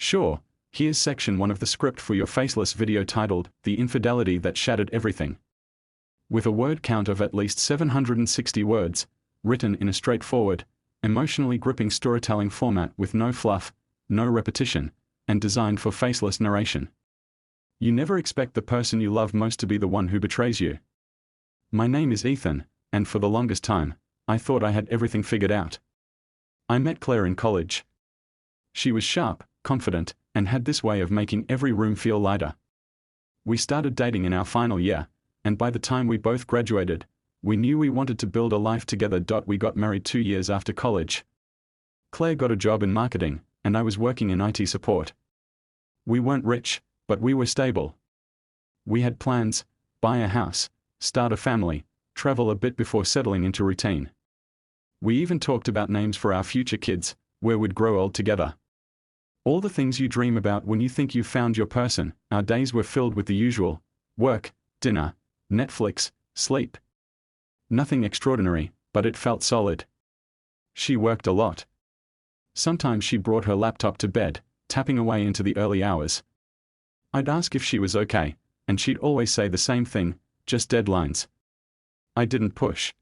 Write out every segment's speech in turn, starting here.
Sure, here's section 1 of the script for your faceless video titled, The Infidelity That Shattered Everything. With a word count of at least 760 words, written in a straightforward, emotionally gripping storytelling format with no fluff, no repetition, and designed for faceless narration. You never expect the person you love most to be the one who betrays you. My name is Ethan, and for the longest time, I thought I had everything figured out. I met Claire in college. She was sharp, confident, and had this way of making every room feel lighter. We started dating in our final year, and by the time we both graduated, we knew we wanted to build a life together. We got married 2 years after college. Claire got a job in marketing, and I was working in IT support. We weren't rich, but we were stable. We had plans: buy a house, start a family, travel a bit before settling into routine. We even talked about names for our future kids, where we'd grow old together. All the things you dream about when you think you've found your person. Our days were filled with the usual: work, dinner, Netflix, sleep. Nothing extraordinary, but it felt solid. She worked a lot. Sometimes she brought her laptop to bed, tapping away into the early hours. I'd ask if she was okay, and she'd always say the same thing: just deadlines. I didn't push.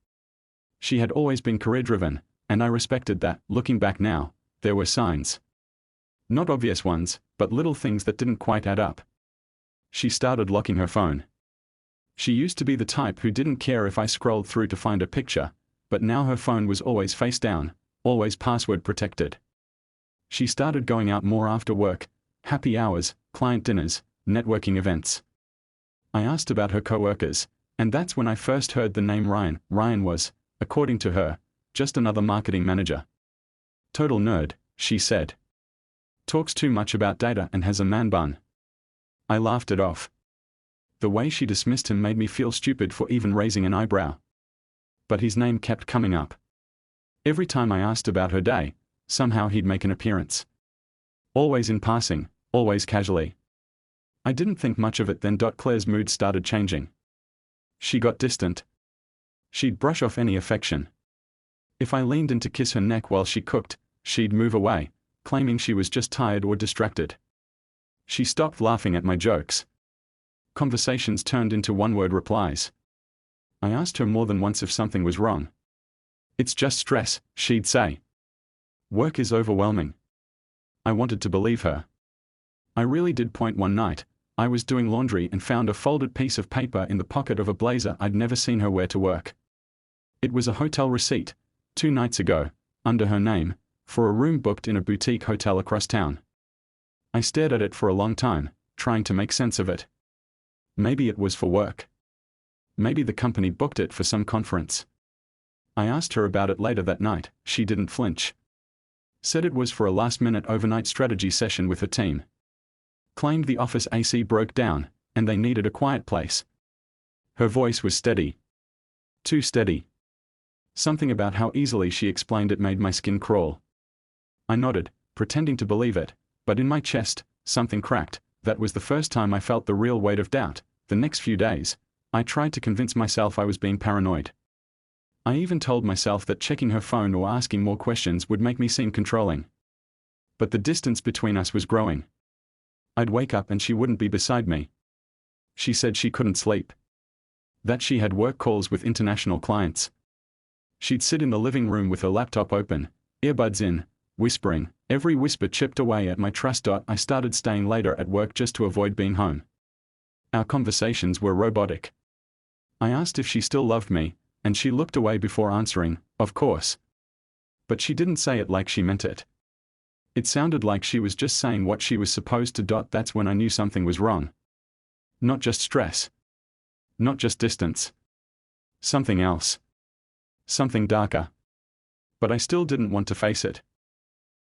She had always been career-driven, and I respected that. Looking back now, there were signs. Not obvious ones, but little things that didn't quite add up. She started locking her phone. She used to be the type who didn't care if I scrolled through to find a picture, but now her phone was always face down, always password protected. She started going out more after work: happy hours, client dinners, networking events. I asked about her coworkers, and that's when I first heard the name Ryan. Ryan was, according to her, just another marketing manager. Total nerd, she said. Talks too much about data and has a man bun. I laughed it off. The way she dismissed him made me feel stupid for even raising an eyebrow. But his name kept coming up. Every time I asked about her day, somehow he'd make an appearance. Always in passing, always casually. I didn't think much of it then. Claire's mood started changing. She got distant. She'd brush off any affection. If I leaned in to kiss her neck while she cooked, she'd move away, claiming she was just tired or distracted. She stopped laughing at my jokes. Conversations turned into one-word replies. I asked her more than once if something was wrong. It's just stress, she'd say. Work is overwhelming. I wanted to believe her. I really did. One night, I was doing laundry and found a folded piece of paper in the pocket of a blazer I'd never seen her wear to work. It was a hotel receipt, 2 nights ago, under her name, for a room booked in a boutique hotel across town. I stared at it for a long time, trying to make sense of it. Maybe it was for work. Maybe the company booked it for some conference. I asked her about it later that night. She didn't flinch. Said it was for a last-minute overnight strategy session with her team. Claimed the office AC broke down, and they needed a quiet place. Her voice was steady. Too steady. Something about how easily she explained it made my skin crawl. I nodded, pretending to believe it, but in my chest, something cracked. That was the first time I felt the real weight of doubt. The next few days, I tried to convince myself I was being paranoid. I even told myself that checking her phone or asking more questions would make me seem controlling. But the distance between us was growing. I'd wake up and she wouldn't be beside me. She said she couldn't sleep. That she had work calls with international clients. She'd sit in the living room with her laptop open, earbuds in, whispering. Every whisper chipped away at my trust. I started staying later at work just to avoid being home. Our conversations were robotic. I asked if she still loved me, and she looked away before answering, of course. But she didn't say it like she meant it. It sounded like she was just saying what she was supposed to. That's when I knew something was wrong. Not just stress. Not just distance. Something else. Something darker. But I still didn't want to face it.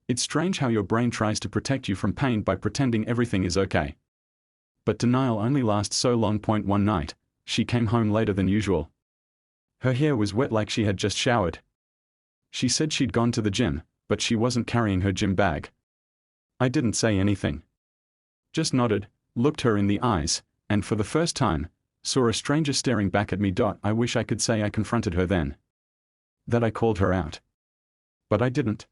It's strange how your brain tries to protect you from pain by pretending everything is okay. But denial only lasts so long. One night, she came home later than usual. Her hair was wet like she had just showered. She said she'd gone to the gym, but she wasn't carrying her gym bag. I didn't say anything. Just nodded, looked her in the eyes, and for the first time, saw a stranger staring back at me. I wish I could say I confronted her then. That I called her out. But I didn't.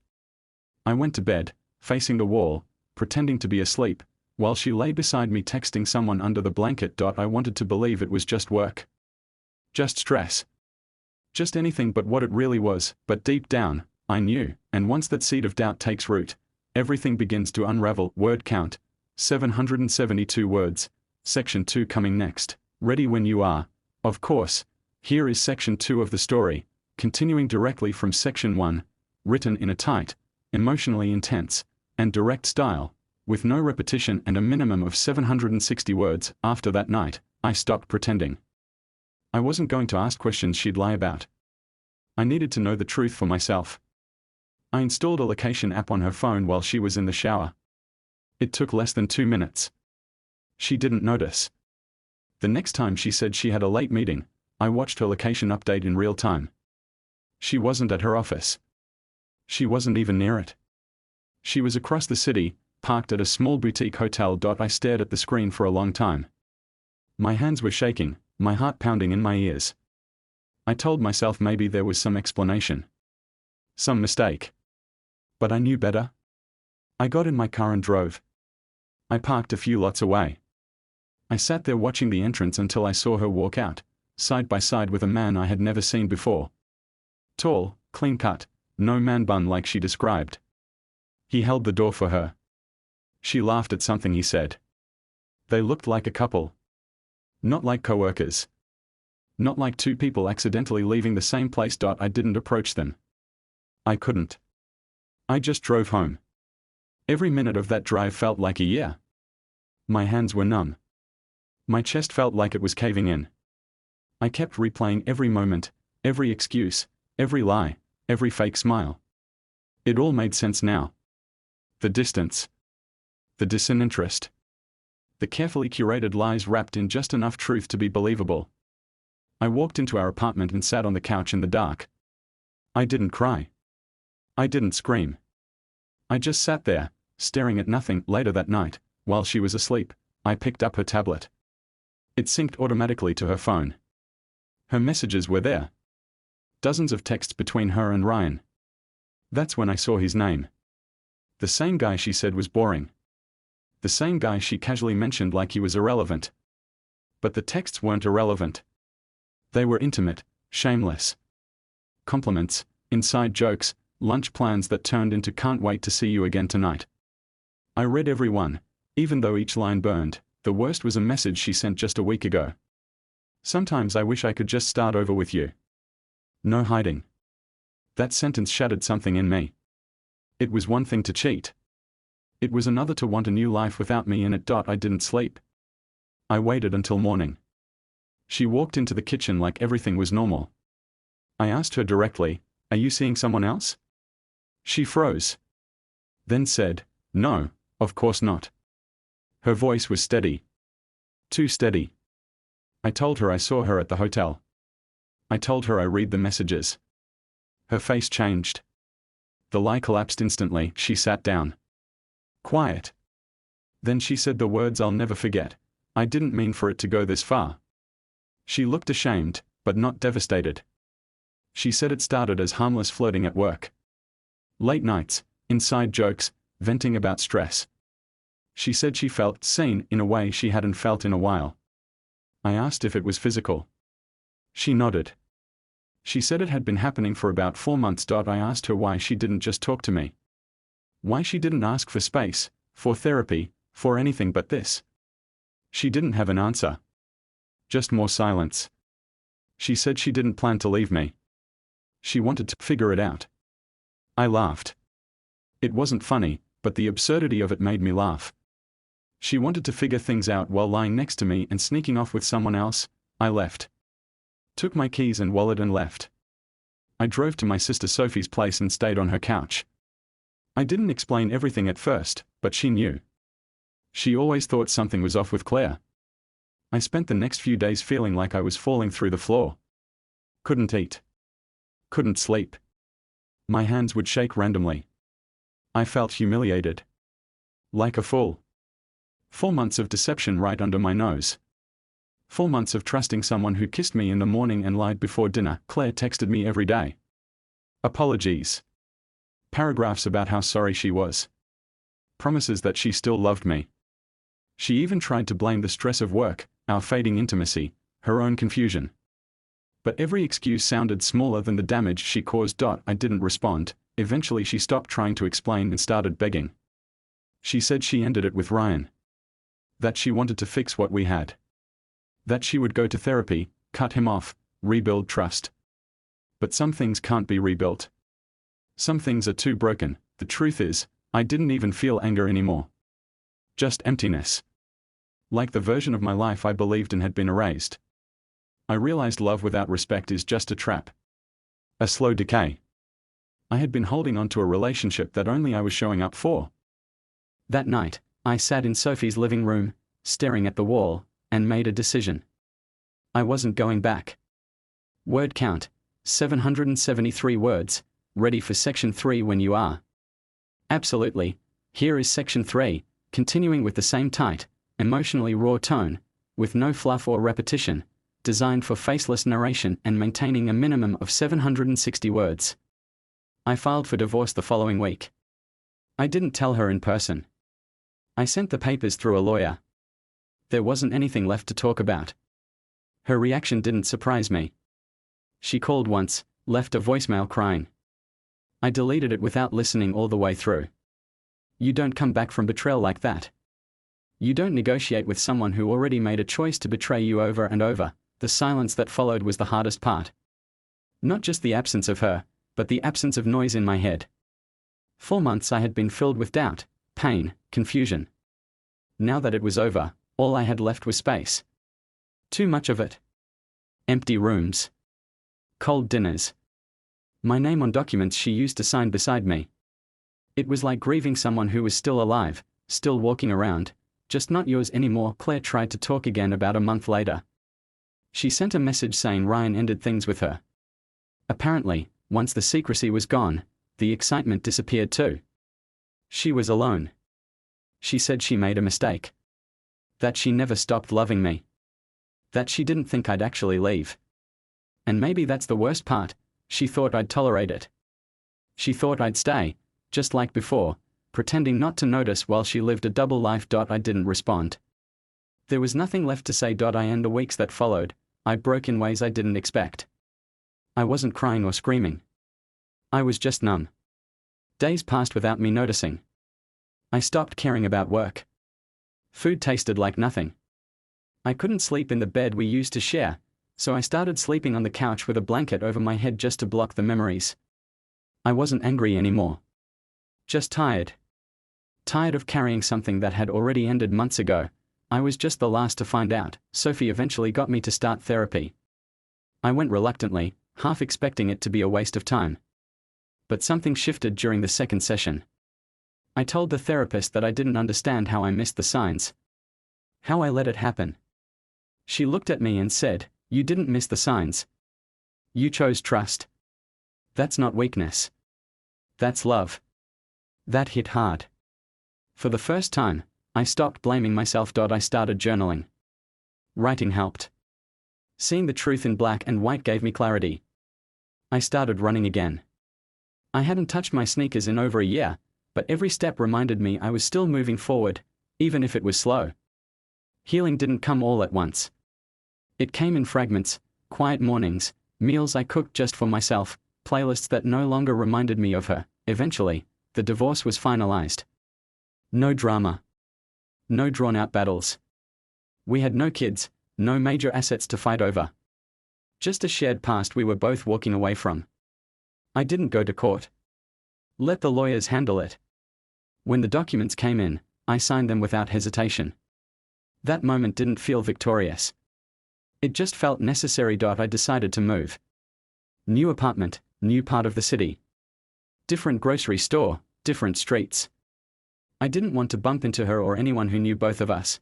I went to bed, facing the wall, pretending to be asleep, while she lay beside me texting someone under the blanket. I wanted to believe it was just work. Just stress. Just anything but what it really was, but deep down, I knew, and once that seed of doubt takes root, everything begins to unravel. Word count, 772 words, section 2 coming next. Ready when you are. Of course, here is section 2 of the story, continuing directly from section 1, written in a tight, emotionally intense, and direct style, with no repetition and a minimum of 760 words. After that night, I stopped pretending. I wasn't going to ask questions she'd lie about. I needed to know the truth for myself. I installed a location app on her phone while she was in the shower. It took less than 2 minutes. She didn't notice. The next time she said she had a late meeting, I watched her location update in real time. She wasn't at her office. She wasn't even near it. She was across the city, parked at a small boutique hotel. I stared at the screen for a long time. My hands were shaking, my heart pounding in my ears. I told myself maybe there was some explanation. Some mistake. But I knew better. I got in my car and drove. I parked a few lots away. I sat there watching the entrance until I saw her walk out, side by side with a man I had never seen before. Tall, clean-cut, no man bun like she described. He held the door for her. She laughed at something he said. They looked like a couple. Not like co-workers. Not like two people accidentally leaving the same place. I didn't approach them. I couldn't. I just drove home. Every minute of that drive felt like a year. My hands were numb. My chest felt like it was caving in. I kept replaying every moment, every excuse, every lie, every fake smile. It all made sense now. The distance. The disinterest. The carefully curated lies wrapped in just enough truth to be believable. I walked into our apartment and sat on the couch in the dark. I didn't cry. I didn't scream. I just sat there, staring at nothing. Later that night, while she was asleep, I picked up her tablet. It synced automatically to her phone. Her messages were there. Dozens of texts between her and Ryan. That's when I saw his name. The same guy she said was boring. The same guy she casually mentioned like he was irrelevant. But the texts weren't irrelevant. They were intimate, shameless. Compliments, inside jokes, lunch plans that turned into "can't wait to see you again tonight." I read every one, even though each line burned. The worst was a message she sent just a week ago. Sometimes I wish I could just start over with you. No hiding. That sentence shattered something in me. It was one thing to cheat. It was another to want a new life without me in it. I didn't sleep. I waited until morning. She walked into the kitchen like everything was normal. I asked her directly, "Are you seeing someone else?" She froze. Then said, "No, of course not." Her voice was steady. Too steady. I told her I saw her at the hotel. I told her I read the messages. Her face changed. The lie collapsed instantly. She sat down. Quiet. Then she said the words I'll never forget. "I didn't mean for it to go this far." She looked ashamed, but not devastated. She said it started as harmless flirting at work. Late nights, inside jokes, venting about stress. She said she felt seen in a way she hadn't felt in a while. I asked if it was physical. She nodded. She said it had been happening for about 4 months. I asked her why she didn't just talk to me. Why she didn't ask for space, for therapy, for anything but this. She didn't have an answer. Just more silence. She said she didn't plan to leave me. She wanted to figure it out. I laughed. It wasn't funny, but the absurdity of it made me laugh. She wanted to figure things out while lying next to me and sneaking off with someone else. I left. Took my keys and wallet and left. I drove to my sister Sophie's place and stayed on her couch. I didn't explain everything at first, but she knew. She always thought something was off with Claire. I spent the next few days feeling like I was falling through the floor. Couldn't eat. Couldn't sleep. My hands would shake randomly. I felt humiliated. Like a fool. 4 months of deception right under my nose. 4 months of trusting someone who kissed me in the morning and lied before dinner. Claire texted me every day. Apologies. Paragraphs about how sorry she was. promises that she still loved me. She even tried to blame the stress of work, our fading intimacy, her own confusion. But every excuse sounded smaller than the damage she caused. I didn't respond. Eventually she stopped trying to explain and started begging. She said she ended it with Ryan. That she wanted to fix what we had. That she would go to therapy, cut him off, rebuild trust. But some things can't be rebuilt. Some things are too broken. The truth is, I didn't even feel anger anymore. Just emptiness. Like the version of my life I believed in had been erased. I realized love without respect is just a trap. A slow decay. I had been holding on to a relationship that only I was showing up for. That night, I sat in Sophie's living room, staring at the wall, and made a decision. I wasn't going back. Word count, 773 words, ready for section 3 when you are. Absolutely, here is section 3, continuing with the same tight, emotionally raw tone, with no fluff or repetition, designed for faceless narration and maintaining a minimum of 760 words. I filed for divorce the following week. I didn't tell her in person. I sent the papers through a lawyer. There wasn't anything left to talk about. Her reaction didn't surprise me. She called once, left a voicemail crying. I deleted it without listening all the way through. You don't come back from betrayal like that. You don't negotiate with someone who already made a choice to betray you over and over. The silence that followed was the hardest part. Not just the absence of her, but the absence of noise in my head. 4 months I had been filled with doubt, pain, confusion. Now that it was over, all I had left was space. Too much of it. Empty rooms. Cold dinners. My name on documents she used to sign beside me. It was like grieving someone who was still alive, still walking around, just not yours anymore. Claire tried to talk again about a month later. She sent a message saying Ryan ended things with her. Apparently, once the secrecy was gone, the excitement disappeared too. She was alone. She said she made a mistake. That she never stopped loving me. That she didn't think I'd actually leave. And maybe that's the worst part, she thought I'd tolerate it. She thought I'd stay, just like before, pretending not to notice while she lived a double life. I didn't respond. There was nothing left to say. In the weeks that followed, I broke in ways I didn't expect. I wasn't crying or screaming. I was just numb. Days passed without me noticing. I stopped caring about work. Food tasted like nothing. I couldn't sleep in the bed we used to share, so I started sleeping on the couch with a blanket over my head just to block the memories. I wasn't angry anymore. Just tired. Tired of carrying something that had already ended months ago. I was just the last to find out. Sophie eventually got me to start therapy. I went reluctantly, half expecting it to be a waste of time. But something shifted during the second session. I told the therapist that I didn't understand how I missed the signs. How I let it happen. She looked at me and said, "You didn't miss the signs. You chose trust. That's not weakness. That's love." That hit hard. For the first time, I stopped blaming myself. I started journaling. Writing helped. Seeing the truth in black and white gave me clarity. I started running again. I hadn't touched my sneakers in over a year, but every step reminded me I was still moving forward, even if it was slow. Healing didn't come all at once. It came in fragments, quiet mornings, meals I cooked just for myself, playlists that no longer reminded me of her. Eventually, the divorce was finalized. No drama. No drawn-out battles. We had no kids, no major assets to fight over. Just a shared past we were both walking away from. I didn't go to court. Let the lawyers handle it. When the documents came in, I signed them without hesitation. That moment didn't feel victorious. It just felt necessary. I decided to move. New apartment, new part of the city. Different grocery store, different streets. I didn't want to bump into her or anyone who knew both of us.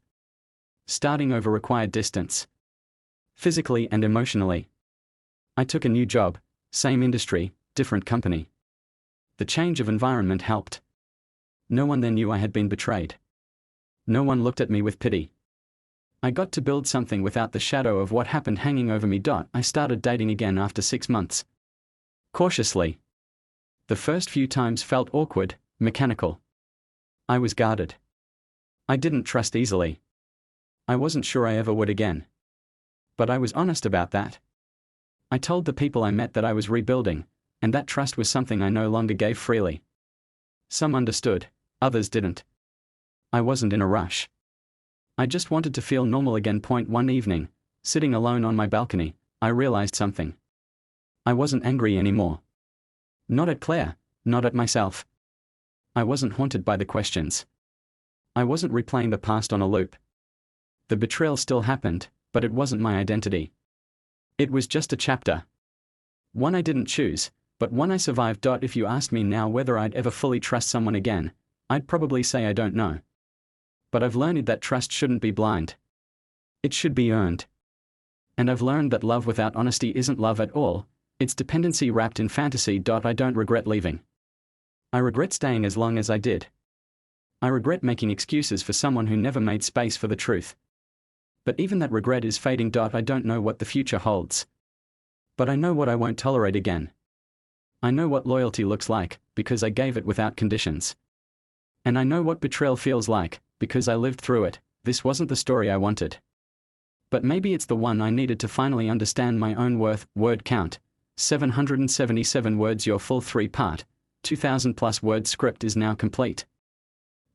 Starting over required distance. Physically and emotionally. I took a new job, same industry, different company. The change of environment helped. No one then knew I had been betrayed. No one looked at me with pity. I got to build something without the shadow of what happened hanging over me. I started dating again after 6 months. Cautiously. The first few times felt awkward, mechanical. I was guarded. I didn't trust easily. I wasn't sure I ever would again. But I was honest about that. I told the people I met that I was rebuilding, and that trust was something I no longer gave freely. Some understood, others didn't. I wasn't in a rush. I just wanted to feel normal again. One evening, sitting alone on my balcony, I realized something. I wasn't angry anymore. Not at Claire, not at myself. I wasn't haunted by the questions. I wasn't replaying the past on a loop. The betrayal still happened, but it wasn't my identity. It was just a chapter. One I didn't choose, but one I survived. If you asked me now whether I'd ever fully trust someone again, I'd probably say I don't know. But I've learned that trust shouldn't be blind. It should be earned. And I've learned that love without honesty isn't love at all, it's dependency wrapped in fantasy. I don't regret leaving. I regret staying as long as I did. I regret making excuses for someone who never made space for the truth. But even that regret is fading. I don't know what the future holds. But I know what I won't tolerate again. I know what loyalty looks like, because I gave it without conditions. And I know what betrayal feels like, because I lived through it. This wasn't the story I wanted. But maybe it's the one I needed to finally understand my own worth. Word count: 777 words. Your full 3-part, 2,000+ word script is now complete.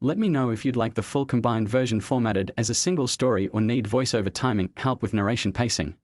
Let me know if you'd like the full combined version formatted as a single story or need voiceover timing help with narration pacing.